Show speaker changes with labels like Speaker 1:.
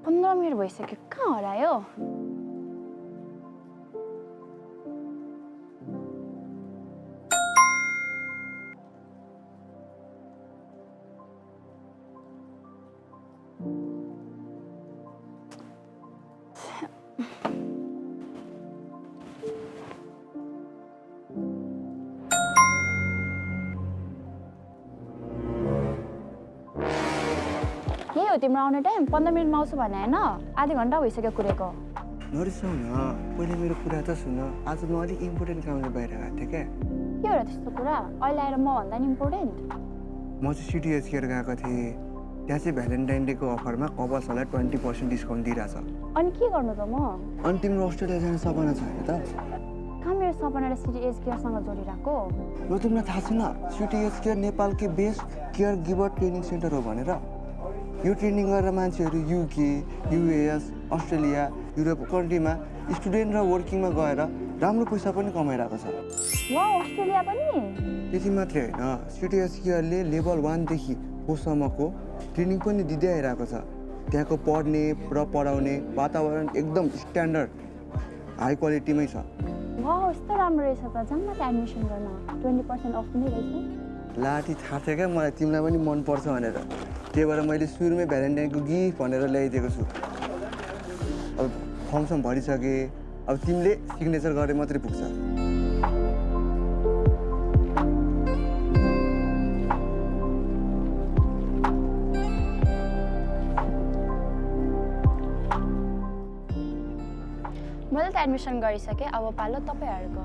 Speaker 1: 15 minute भइसक्यो कहाँ हरायो यही हो तिम्रो आउने टाइम 15 मिनटमा आउँछु भने हैन आधा घण्टा भइसक्यो कुरेको
Speaker 2: नरिसाउ न पहिले मेरो कुरा त सुन आज म अलिक इम्पोर्टेन्ट कामले बाहिर गएको थिएँ क्या
Speaker 1: के हो र त्यस्तो कुरा अहिले आएर म भन्दा नि इम्पोर्टेन्ट
Speaker 2: म चाहिँ सिटिएच केयर गएको थिएँ त्यहाँ चाहिँ भ्यालेन्टाइन डेको अफरमा कपल्सहरूलाई 20% डिस्काउन्ट दिइरहेछ
Speaker 1: अनि के गर्नु त म
Speaker 2: अनि तिम्रो अस्ट्रेलिया जाने सपना छ होइन त
Speaker 1: कहाँ मेरो सपनाले सिटिएच केयरसँग जोडिरहेको
Speaker 2: र तिमीलाई थाहा छैन सिटिएच केयर नेपालकै best care giver training centre हो भनेर यो ट्रेनिङ गरेर मान्छेहरू युके युएस अस्ट्रेलिया युरोप कन्ट्रीमा स्टुडेन्ट र वर्किङमा गएर राम्रो पैसा पनि कमाइरहेको छ
Speaker 1: वा अस्ट्रेलिया पनि
Speaker 2: त्यति मात्रै होइन सिटिएच केयरले लेभल 1 देखि 4 सम्मको ट्रेनिङ पनि दिँदै आइरहेको छ त्यहाँको पढ्ने र पढाउने वातावरण एकदम स्ट्यान्डर्ड हाई क्वालिटीमै छ
Speaker 1: वा यस्तो राम्रो रहेछ त जम्मा त एडमिसन गर्न 20% अफ पनि रहेछ
Speaker 2: लाठी थाहा थियो क्या मलाई तिमीलाई पनि मनपर्छ भनेर त्यही भएर मैले सुरुमै भ्यालेन्टाइनको गिफ्ट भनेर ल्याइदिएको छु अब फर्म सम भरिसकेँ अब तिमीले सिग्नेचर गरे मात्रै पुग्छ
Speaker 1: मैले त एडमिसन गरिसकेँ अब पालो तपाईँहरूको